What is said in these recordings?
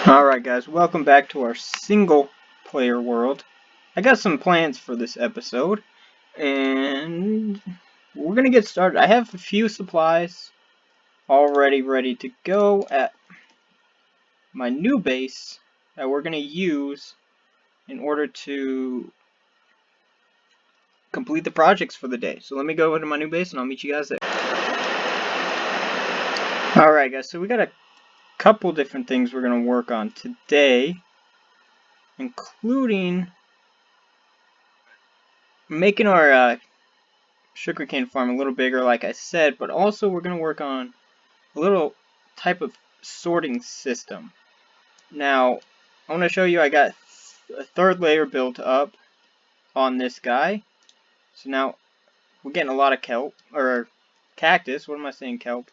Alright guys, welcome back to our single player world. I got some plans for this episode, and we're gonna get started. I have a few supplies already ready to go at my new base that we're gonna use in order to complete the projects for the day. So let me go into my new base and I'll meet you guys there. Alright guys, so we got a couple different things we're going to work on today, including making our sugarcane farm a little bigger, like I said, but also we're going to work on a little type of sorting system. Now, I want to show you I got a third layer built up on this guy. So now we're getting a lot of kelp, or cactus. What am I saying, kelp?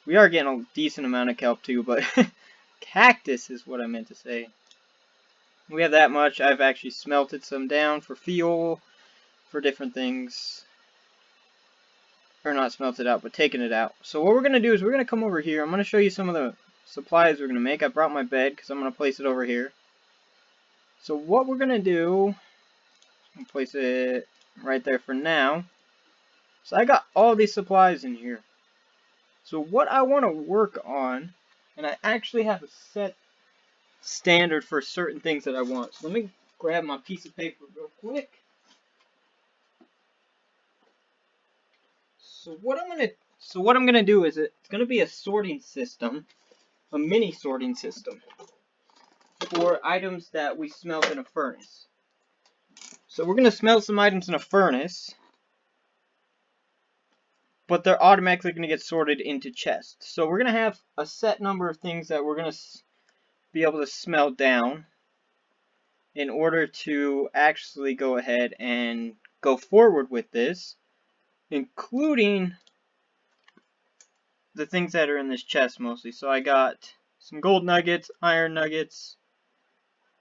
We are getting a decent amount of kelp too, but cactus is what I meant to say. We have that much. I've actually smelted some down for fuel, for different things. Or not smelted out, but taken it out. So what we're going to do is we're going to come over here. I'm going to show you some of the supplies we're going to make. I brought my bed because I'm going to place it over here. So what we're going to do, I'm going to place it right there for now. So I got all these supplies in here. So what I want to work on, and I actually have a set standard for certain things that I want. So let me grab my piece of paper real quick. So what I'm gonna do is it's gonna be a sorting system, a mini sorting system for items that we smelt in a furnace. So we're gonna smelt some items in a furnace, but they're automatically going to get sorted into chests. So we're going to have a set number of things that we're going to be able to smelt down in order to actually go ahead and go forward with this, including the things that are in this chest mostly. So I got some gold nuggets, iron nuggets.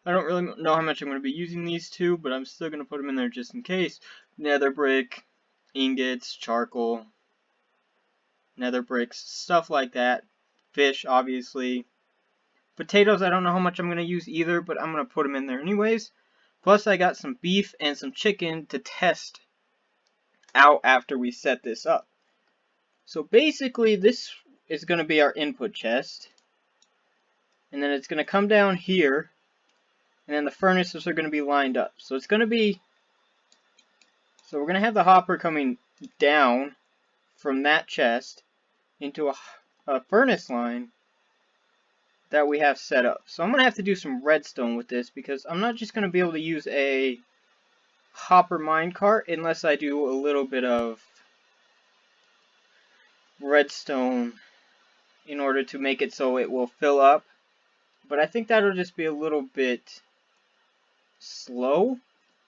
I don't really know how much I'm going to be using these two, but I'm still going to put them in there just in case. Nether brick, ingots, charcoal, nether bricks, stuff like that. Fish, obviously. Potatoes, I don't know how much I'm going to use either, but I'm going to put them in there anyways. Plus, I got some beef and some chicken to test out after we set this up. So basically, this is going to be our input chest. And then it's going to come down here. And then the furnaces are going to be lined up. So it's going to be... So we're going to have the hopper coming down from that chest into a furnace line that we have set up. So I'm going to have to do some redstone with this because I'm not just going to be able to use a hopper minecart unless I do a little bit of redstone in order to make it so it will fill up. But I think that'll just be a little bit slow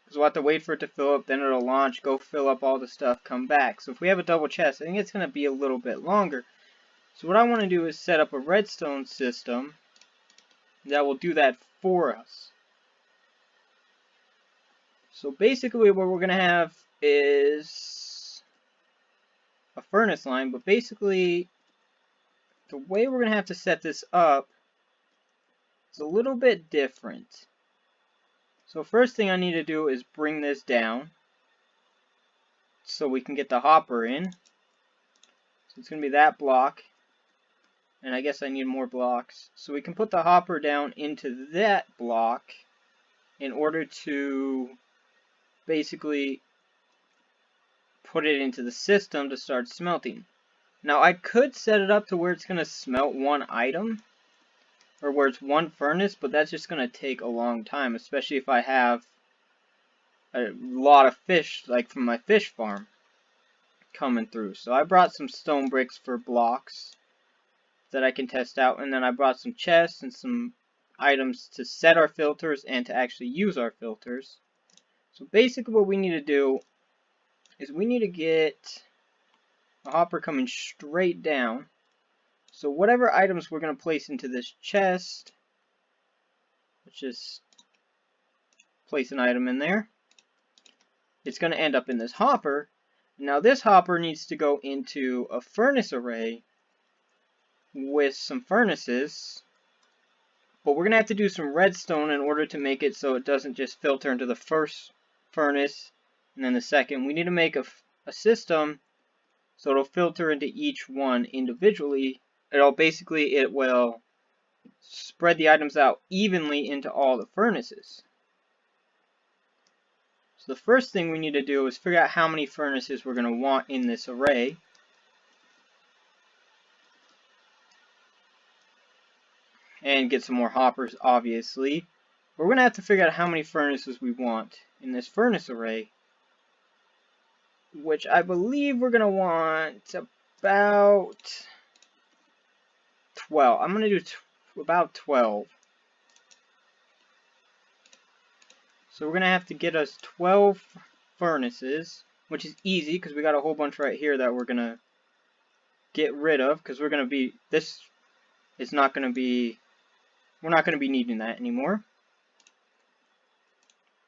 because we'll have to wait for it to fill up, then it'll launch, go fill up all the stuff, come back. So if we have a double chest, I think it's going to be a little bit longer. So what I want to do is set up a redstone system that will do that for us. So basically what we're going to have is a furnace line, but basically the way we're going to have to set this up is a little bit different. So first thing I need to do is bring this down so we can get the hopper in. So it's going to be that block. And I guess I need more blocks. So we can put the hopper down into that block in order to basically put it into the system to start smelting. Now I could set it up to where it's going to smelt one item, or where it's one furnace, but that's just going to take a long time, especially if I have a lot of fish, like from my fish farm, coming through. So I brought some stone bricks for blocks that I can test out, and then I brought some chests and some items to set our filters and to actually use our filters. So basically what we need to do is we need to get a hopper coming straight down. So whatever items we're going to place into this chest, let's just place an item in there. It's going to end up in this hopper. Now this hopper needs to go into a furnace array with some furnaces But we're going to have to do some redstone in order to make it so it doesn't just filter into the first furnace and then the second. We need to make a system so it'll filter into each one individually. It will spread the items out evenly into all the furnaces. So the first thing we need to do is figure out how many furnaces we're going to want in this array. And get some more hoppers, obviously. We're going to have to figure out how many furnaces we want in this furnace array. Which I believe we're going to want about 12. I'm going to do about 12. So we're going to have to get us 12 furnaces, which is easy because we got a whole bunch right here that we're going to get rid of, because we're not going to be needing that anymore.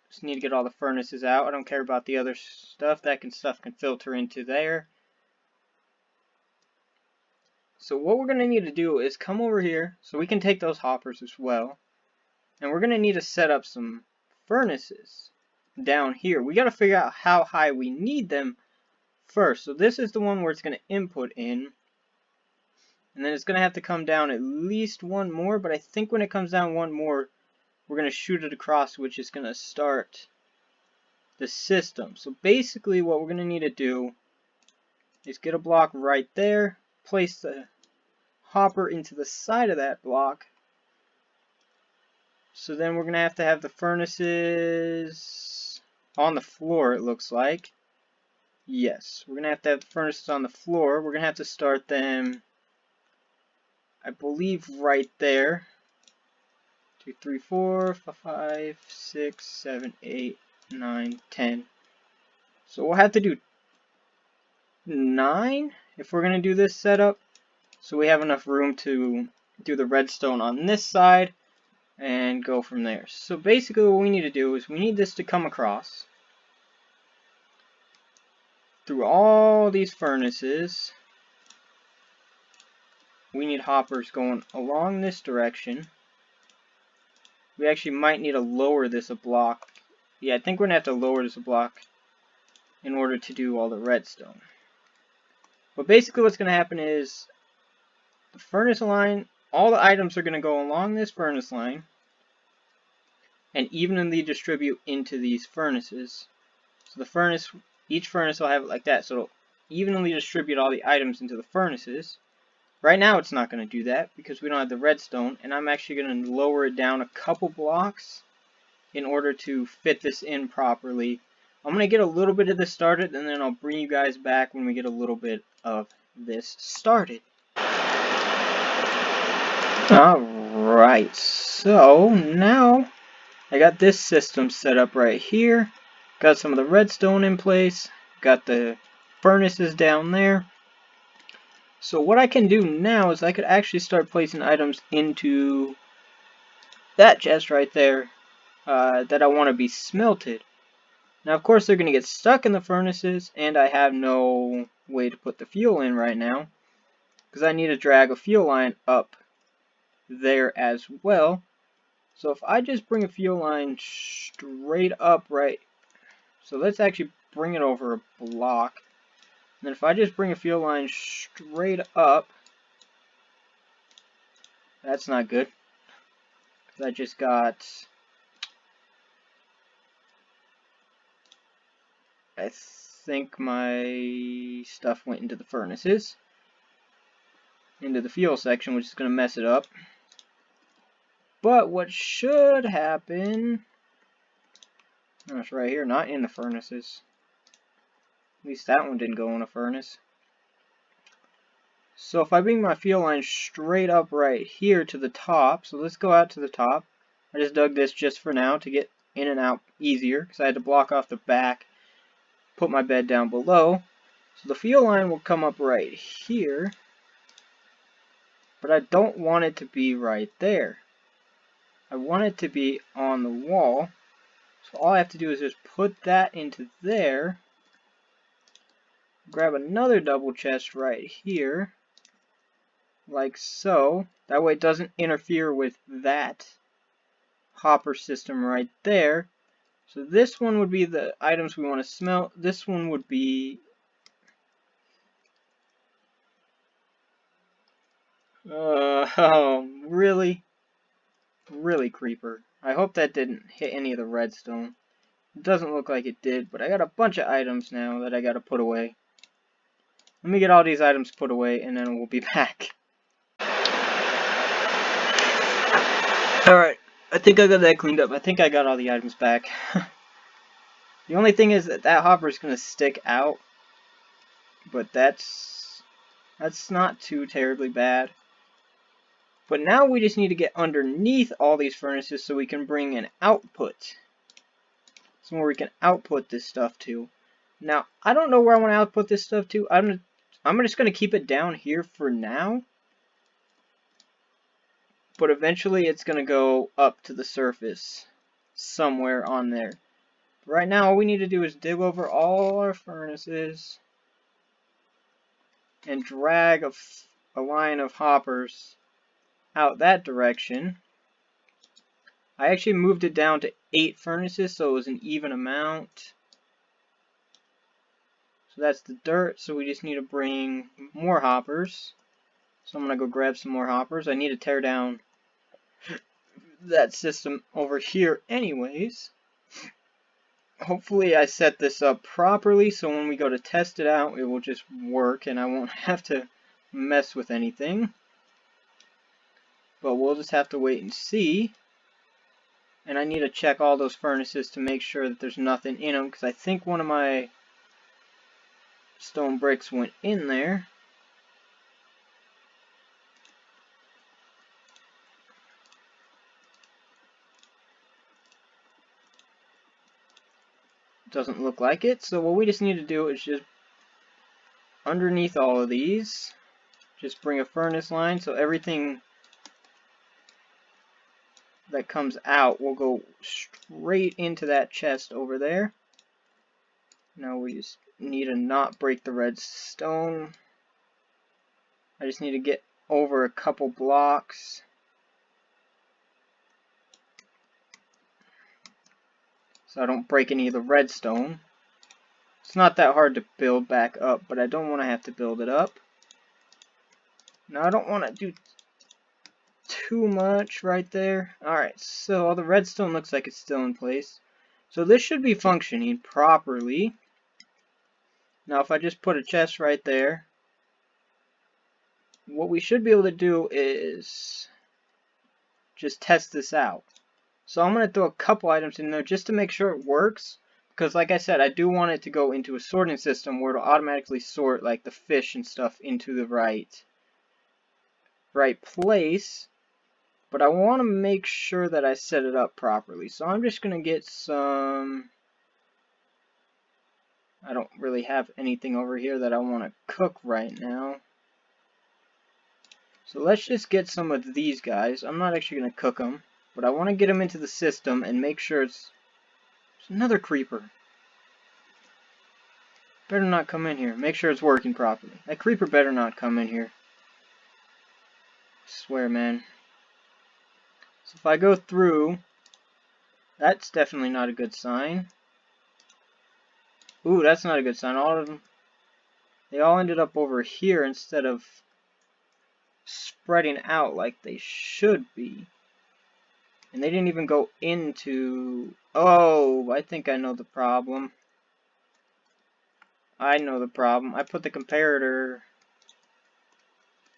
Just need to get all the furnaces out. I don't care about the other stuff. Stuff can filter into there. So what we're going to need to do is come over here so we can take those hoppers as well. And we're going to need to set up some furnaces down here. We got to figure out how high we need them first. So this is the one where it's going to input in. And then it's going to have to come down at least one more. But I think when it comes down one more, we're going to shoot it across, which is going to start the system. So basically what we're going to need to do is get a block right there, place the hopper into the side of that block. So then we're going to have the furnaces on the floor, it looks like. Yes, we're going to have the furnaces on the floor. We're going to have to start them, I believe, right there. 2, 3, 4, 5, 6, 7, 8, 9, 10. So we'll have to do 9 if we're going to do this setup. So we have enough room to do the redstone on this side and go from there. So basically what we need to do is we need this to come across through all these furnaces. We need hoppers going along this direction. We actually might need to lower this a block. Yeah, I think we're going to have to lower this a block in order to do all the redstone. But basically what's going to happen is the furnace line, all the items are going to go along this furnace line and evenly distribute into these furnaces. So each furnace will have it like that, so it'll evenly distribute all the items into the furnaces. Right now it's not going to do that because we don't have the redstone, and I'm actually going to lower it down a couple blocks in order to fit this in properly. I'm going to get a little bit of this started, and then I'll bring you guys back when we get a little bit of this started. Alright, so now I got this system set up right here. Got some of the redstone in place. Got the furnaces down there. So what I can do now is I could actually start placing items into that chest right there that I want to be smelted. Now of course they're going to get stuck in the furnaces, and I have no way to put the fuel in right now because I need to drag a fuel line up there as well. So if I just bring a fuel line straight up so let's actually bring it over a block. And then if I just bring a fuel line straight up, that's not good. Because I just got, I think my stuff went into the furnaces, into the fuel section, which is going to mess it up. But what should happen, it's right here, not in the furnaces. At least that one didn't go in a furnace. So if I bring my fuel line straight up right here to the top, so let's go out to the top. I just dug this just for now to get in and out easier because I had to block off the back, put my bed down below. So the fuel line will come up right here, but I don't want it to be right there. I want it to be on the wall. So all I have to do is just put that into there. Grab another double chest right here. like so. That way it doesn't interfere with that hopper system right there. So this one would be the items we want to smelt. This one would be oh, really creeper. I hope that didn't hit any of the redstone. It doesn't look like it did, but I got a bunch of items now that I gotta put away. Let me get all these items put away and then we'll be back. Alright, I think I got that cleaned up. I think I got all the items back. The only thing is that hopper is going to stick out, but that's not too terribly bad. But now we just need to get underneath all these furnaces so we can bring an output. Somewhere we can output this stuff to. Now, I don't know where I want to output this stuff to. I'm just going to keep it down here for now. But eventually it's going to go up to the surface. Somewhere on there. Right now, all we need to do is dig over all our furnaces and drag a line of hoppers out that direction. I actually moved it down to 8 furnaces, so it was an even amount. So that's the dirt, so we just need to bring more hoppers. So I'm going to go grab some more hoppers. I need to tear down that system over here anyways. Hopefully I set this up properly so when we go to test it out it will just work and I won't have to mess with anything. But we'll just have to wait and see. And I need to check all those furnaces to make sure that there's nothing in them because I think one of my stone bricks went in there. Doesn't look like it, so what we just need to do is just underneath all of these just bring a furnace line so everything that comes out will go straight into that chest over there. Now we just need to not break the redstone. I just need to get over a couple blocks. So I don't break any of the redstone. It's not that hard to build back up, but I don't want to have to build it up. Now I don't want to do too much right there. Alright, so all the redstone looks like it's still in place. So this should be functioning properly. Now if I just put a chest right there, what we should be able to do is just test this out. So I'm going to throw a couple items in there just to make sure it works. Because like I said, I do want it to go into a sorting system where it'll automatically sort like the fish and stuff into the right place. But I want to make sure that I set it up properly. So I'm just going to get some... I don't really have anything over here that I want to cook right now. So let's just get some of these guys. I'm not actually going to cook them. But I want to get them into the system and make sure it's another creeper. Better not come in here. Make sure it's working properly. That creeper better not come in here. I swear, man. So if I go through, that's definitely not a good sign. Ooh, that's not a good sign. All of them, they all ended up over here instead of spreading out like they should be. And they didn't even go into... Oh, I think I know the problem. I know the problem. I put the comparator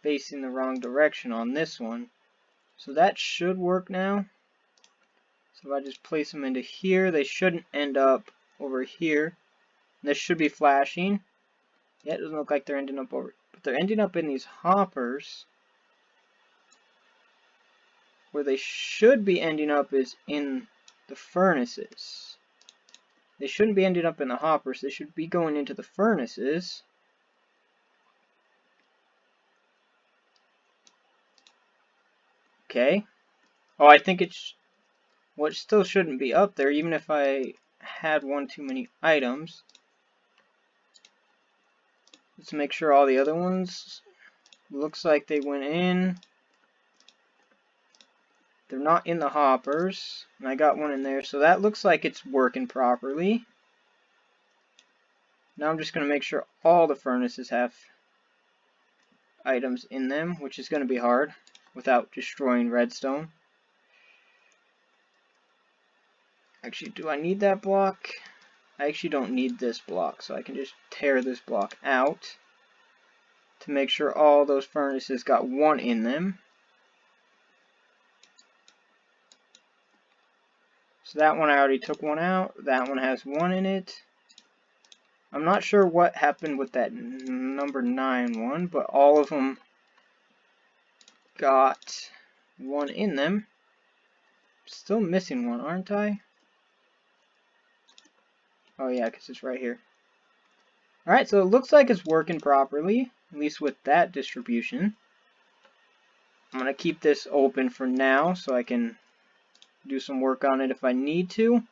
facing the wrong direction on this one. So that should work now. So if I just place them into here, they shouldn't end up over here. This should be flashing. Yeah, it doesn't look like they're ending up over... But they're ending up in these hoppers. Where they should be ending up is in the furnaces. They shouldn't be ending up in the hoppers. They should be going into the furnaces. Okay. Oh, I think it's... Well, it still shouldn't be up there, even if I had one too many items. Let's make sure all the other ones Looks like they went in. They're not in the hoppers. And I got one in there, so that looks like it's working properly. Now I'm just going to make sure all the furnaces have items in them, which is going to be hard without destroying redstone. Actually, do I need that block? I actually don't need this block, so I can just tear this block out to make sure all those furnaces got one in them. So that one I already took one out. That one has one in it. I'm not sure what happened with that number 9 one, but all of them got one in them. Still missing one, aren't I? Oh yeah, because it's right here. Alright, so it looks like it's working properly, at least with that distribution. I'm going to keep this open for now so I can do some work on it if I need to.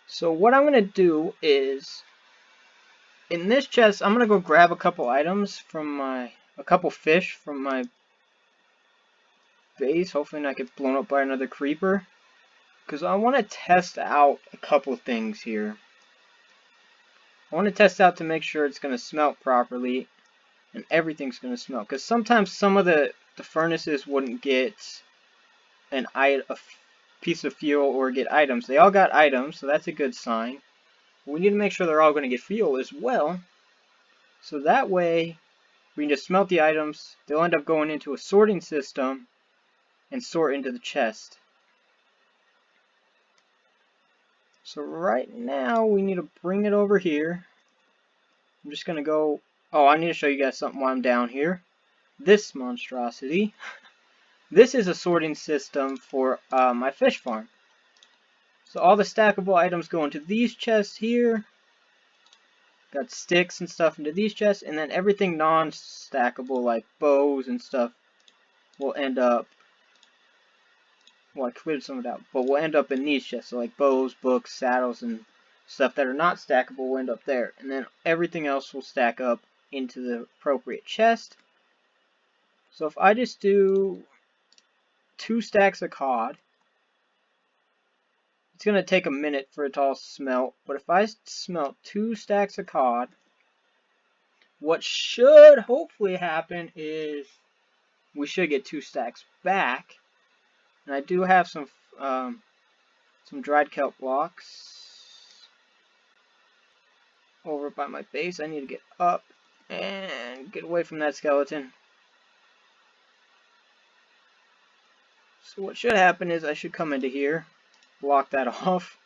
So what I'm going to do is, in this chest, I'm going to go grab a couple items from a couple fish from my base. Hopefully not get blown up by another creeper. Because I want to test out a couple things here. I want to test out to make sure it's going to smelt properly and everything's going to smelt. Because sometimes some of the furnaces wouldn't get a piece of fuel or get items. They all got items, so that's a good sign. We need to make sure they're all going to get fuel as well. So that way, we can just smelt the items. They'll end up going into a sorting system and sort into the chest. So right now, we need to bring it over here. I'm just going to go... Oh, I need to show you guys something while I'm down here. This monstrosity. This is a sorting system for my fish farm. So all the stackable items go into these chests here. Got sticks and stuff into these chests. And then everything non-stackable, like bows and stuff, will end up... Well, I cleared some of that, but we'll end up in these chests. So like bows, books, saddles, and stuff that are not stackable will end up there. And then everything else will stack up into the appropriate chest. So if I just do 2 stacks of cod, it's going to take a minute for it to all smelt. But if I smelt 2 stacks of cod, what should hopefully happen is we should get 2 stacks back. And I do have some dried kelp blocks over by my base. I need to get up and get away from that skeleton. So what should happen is I should come into here, block that off.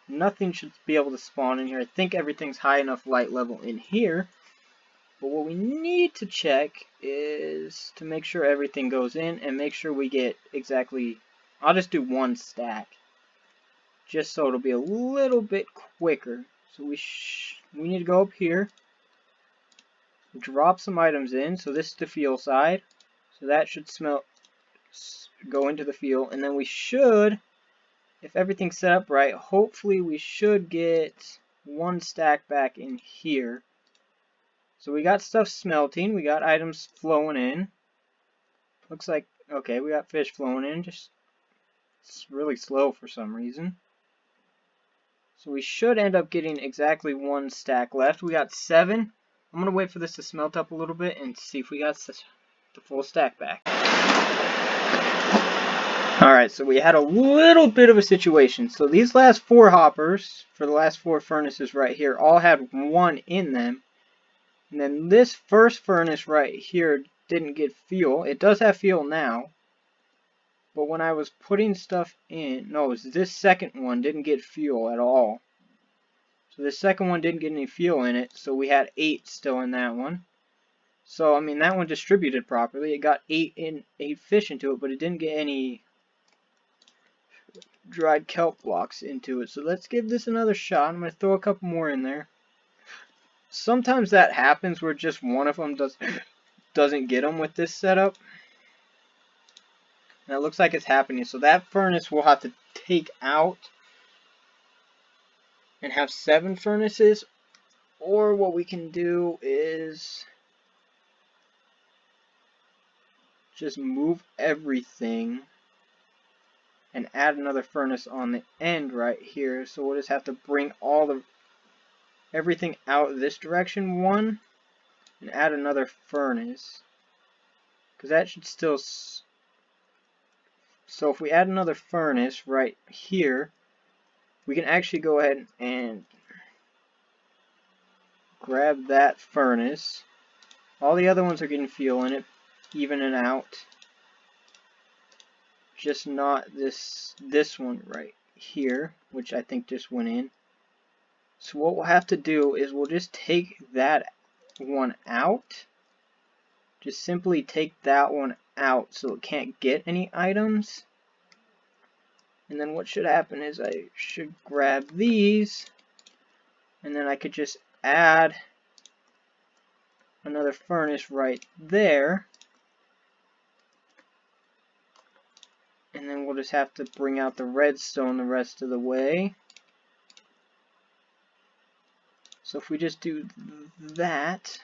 Nothing should be able to spawn in here. I think everything's high enough light level in here. But what we need to check is to make sure everything goes in and make sure we get exactly... I'll just do 1 stack. Just so it'll be a little bit quicker. So we need to go up here. Drop some items in. So this is the fuel side. So that should go into the fuel. And then we should, if everything's set up right, hopefully we should get 1 stack back in here. So we got stuff smelting, we got items flowing in. Looks like, okay, we got fish flowing in, just it's really slow for some reason. So we should end up getting exactly 1 stack left. We got 7. I'm going to wait for this to smelt up a little bit and see if we got the full stack back. Alright, so we had a little bit of a situation. So these last 4 hoppers, for the last 4 furnaces right here, all had 1 in them. And then this first furnace right here didn't get fuel. It does have fuel now. But when I was putting stuff in... No, it was this second one didn't get fuel at all. So this second one didn't get any fuel in it. So we had 8 still in that one. So, I mean, that one distributed properly. It got 8 fish into it, but it didn't get any dried kelp blocks into it. So let's give this another shot. I'm going to throw a couple more in there. Sometimes that happens where just one of them doesn't get them with this setup. And it looks like it's happening. So that furnace we'll have to take out and have 7 furnaces. Or what we can do is just move everything and add another furnace on the end right here. So we'll just have to bring everything out this direction one and add another furnace, because that should still so if we add another furnace right here, we can actually go ahead and grab that furnace. All the other ones are getting fuel in it, evening out. Just not this one right here, which I think just went in. So what we'll have to do is we'll just take that one out. Just simply take that one out so it can't get any items. And then what should happen is I should grab these, and then I could just add another furnace right there. And then we'll just have to bring out the redstone the rest of the way. So if we just do that,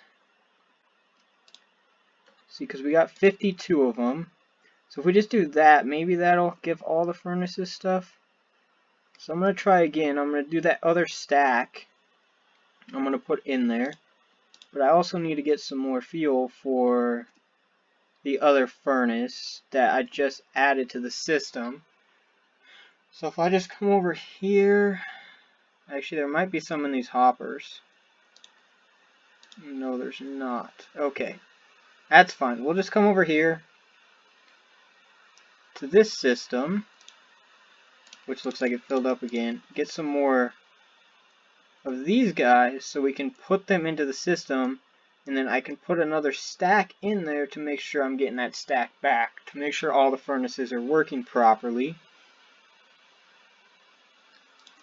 see, because we got 52 of them. So if we just do that, maybe that'll give all the furnaces stuff. So I'm going to try again. I'm going to do that other stack. I'm going to put in there. But I also need to get some more fuel for the other furnace that I just added to the system. So if I just come over here, actually there might be some in these hoppers. No, there's not. Okay, that's fine. We'll just come over here to this system, which looks like it filled up again. Get some more of these guys so we can put them into the system. And then I can put another stack in there to make sure I'm getting that stack back, to make sure all the furnaces are working properly.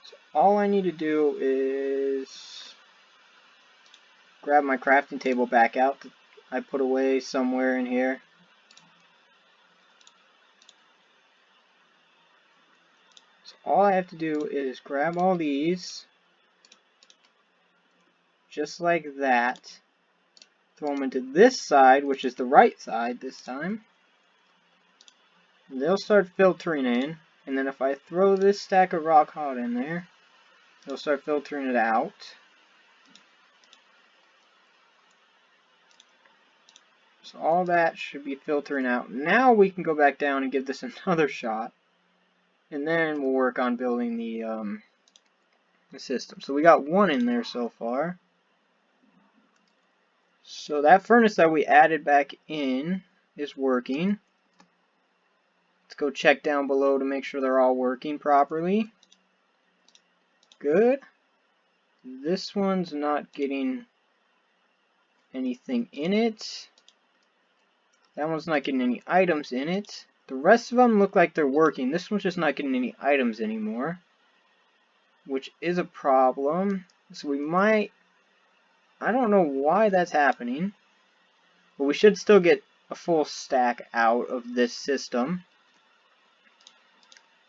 So all I need to do is grab my crafting table back out that I put away somewhere in here. So all I have to do is grab all these, just like that. Throw them into this side, which is the right side this time. They'll start filtering in, and then if I throw this stack of rock hard in there, they'll start filtering it out. So all that should be filtering out. Now we can go back down and give this another shot, and then we'll work on building the system. So we got one in there so far. So that furnace that we added back in is working. Let's go check down below to make sure they're all working properly. Good. This one's not getting anything in it. That one's not getting any items in it. The rest of them look like they're working. This one's just not getting any items anymore, which is a problem. So we might... I don't know why that's happening, but we should still get a full stack out of this system.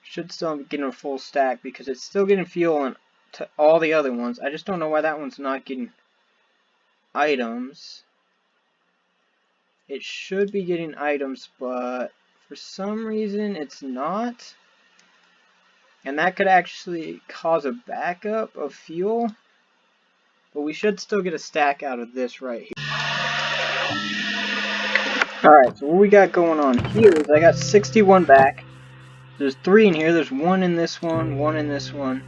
Should still be getting a full stack because it's still getting fuel to all the other ones. I just don't know why that one's not getting items. It should be getting items, but for some reason it's not. And that could actually cause a backup of fuel. But we should still get a stack out of this right here. Alright, so what we got going on here is I got 61 back. There's 3 in here. There's 1 in this one, 1 in this one,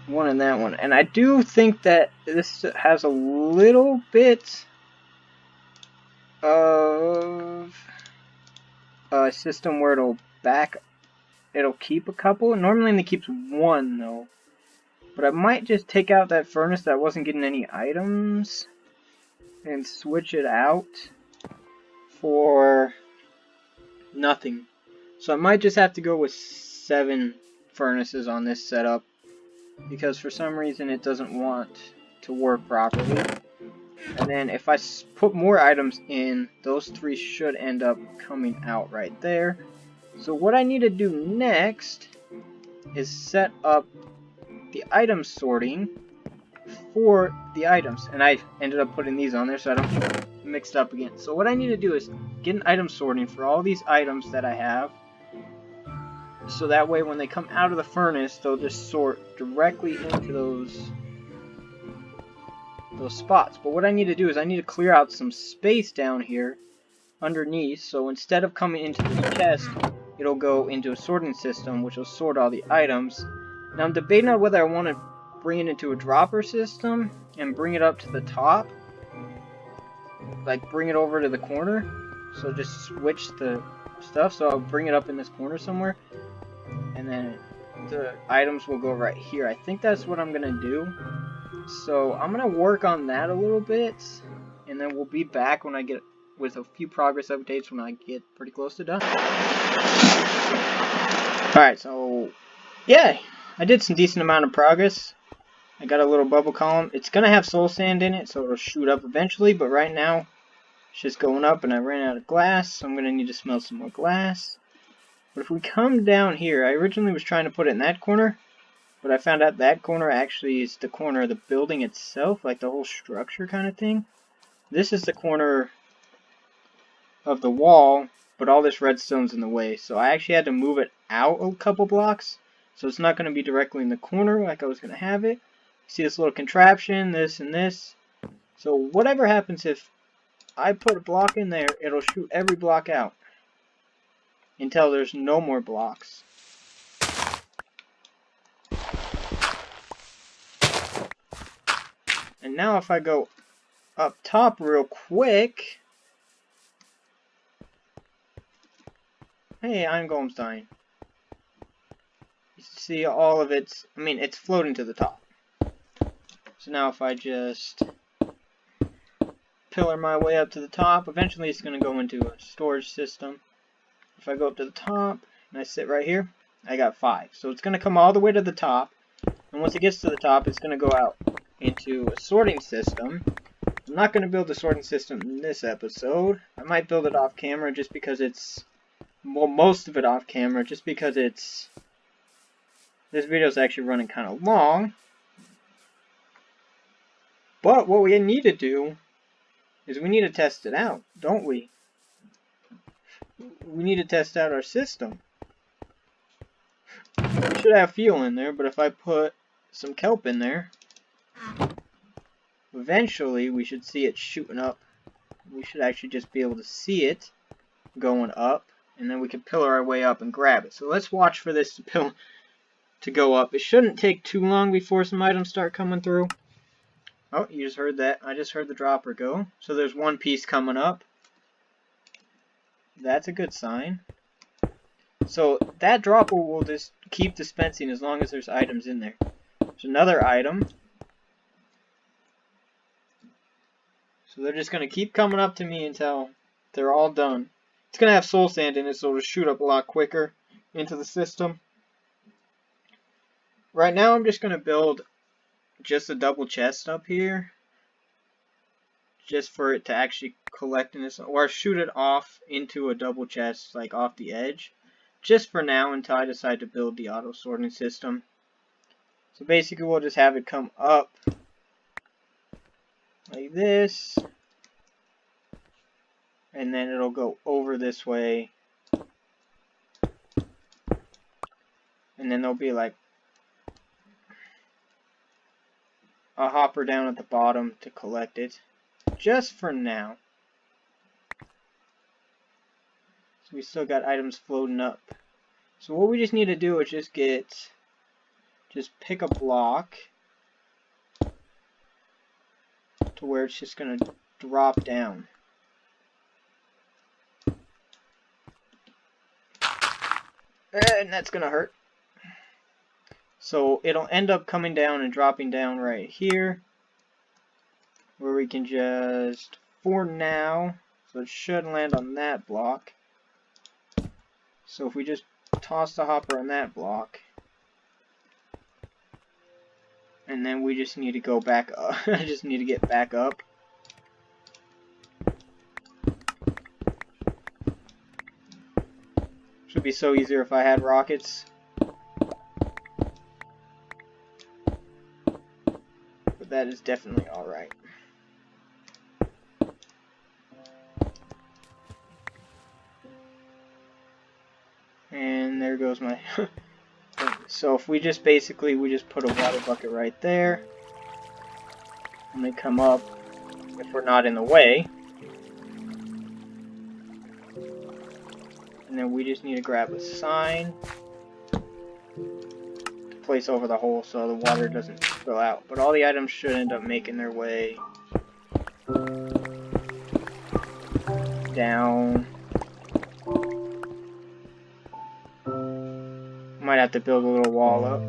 1 in that one. And I do think that this has a little bit of a system where it'll keep a couple. Normally it only keeps 1 though. But I might just take out that furnace that wasn't getting any items and switch it out for nothing. So I might just have to go with 7 furnaces on this setup, because for some reason it doesn't want to work properly. And then if I put more items in, those 3 should end up coming out right there. So what I need to do next is set up the item sorting for the items, and I ended up putting these on there so I don't mixed up again. So what I need to do is get an item sorting for all these items that I have. So that way when they come out of the furnace, they'll just sort directly into those spots. But what I need to do is I need to clear out some space down here underneath. So instead of coming into this chest, it'll go into a sorting system, which will sort all the items. Now I'm debating on whether I want to bring it into a dropper system and bring it up to the top. Like bring it over to the corner. So just switch the stuff. So I'll bring it up in this corner somewhere. And then the items will go right here. I think that's what I'm going to do. So I'm going to work on that a little bit. And then we'll be back when I get with a few progress updates when I get pretty close to done. Alright, so yeah, I did some decent amount of progress. I got a little bubble column. It's going to have soul sand in it, so it'll shoot up eventually. But right now, it's just going up, and I ran out of glass, so I'm going to need to smelt some more glass. But if we come down here, I originally was trying to put it in that corner, but I found out that corner actually is the corner of the building itself, like the whole structure kind of thing. This is the corner of the wall, but all this redstone's in the way, so I actually had to move it out a couple blocks, so it's not going to be directly in the corner like I was going to have it. See this little contraption, this and this. So whatever happens if I put a block in there, it'll shoot every block out until there's no more blocks. And now if I go up top real quick, hey, iron golem's dying. You see all of it's, it's floating to the top. So now if I just pillar my way up to the top, eventually it's going to go into a storage system. If I go up to the top and I sit right here, I got 5. So it's going to come all the way to the top. And once it gets to the top, it's going to go out into a sorting system. I'm not going to build a sorting system in this episode. I might build it off camera just because it's, well, most of it off camera, just because it's, this video is actually running kind of long. But what we need to do is we need to test it out, don't we? We need to test out our system. We should have fuel in there, but if I put some kelp in there, eventually we should see it shooting up. We should actually just be able to see it going up, and then we can pillar our way up and grab it. So let's watch for this to go up. It shouldn't take too long before some items start coming through. Oh, you just heard that. I just heard the dropper go. So there's one piece coming up. That's a good sign. So that dropper will just keep dispensing as long as there's items in there. There's another item. So they're just going to keep coming up to me until they're all done. It's going to have soul sand in it, so it'll shoot up a lot quicker into the system. Right now I'm just going to build just a double chest up here, just for it to actually collect in this, or shoot it off into a double chest, like off the edge, just for now until I decide to build the auto sorting system. So basically we'll just have it come up like this, and then it'll go over this way, and then there'll be like a hopper down at the bottom to collect it, just for now. So we still got items floating up. So what we just need to do is just pick a block to where it's just going to drop down. And that's going to hurt. So it'll end up coming down and dropping down right here, where we can just, for now, so it should land on that block. So if we just toss the hopper on that block, and then we just need to go back up. I just need to get back up. Should be so easier if I had rockets. That is definitely alright. And there goes my... So if we just basically, we just put a water bucket right there. And they come up, if we're not in the way. And then we just need to grab a sign to place over the hole so the water doesn't spill out. But all the items should end up making their way down. Might have to build a little wall up.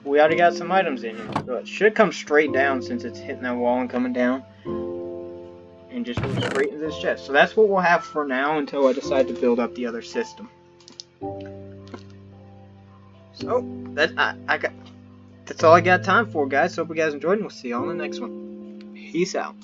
We already got some items in here, so it should come straight down since it's hitting that wall and coming down. And just go straight into this chest. So that's what we'll have for now until I decide to build up the other system. So that's all I got time for, guys. Hope you guys enjoyed, and we'll see you all in the next one. Peace out.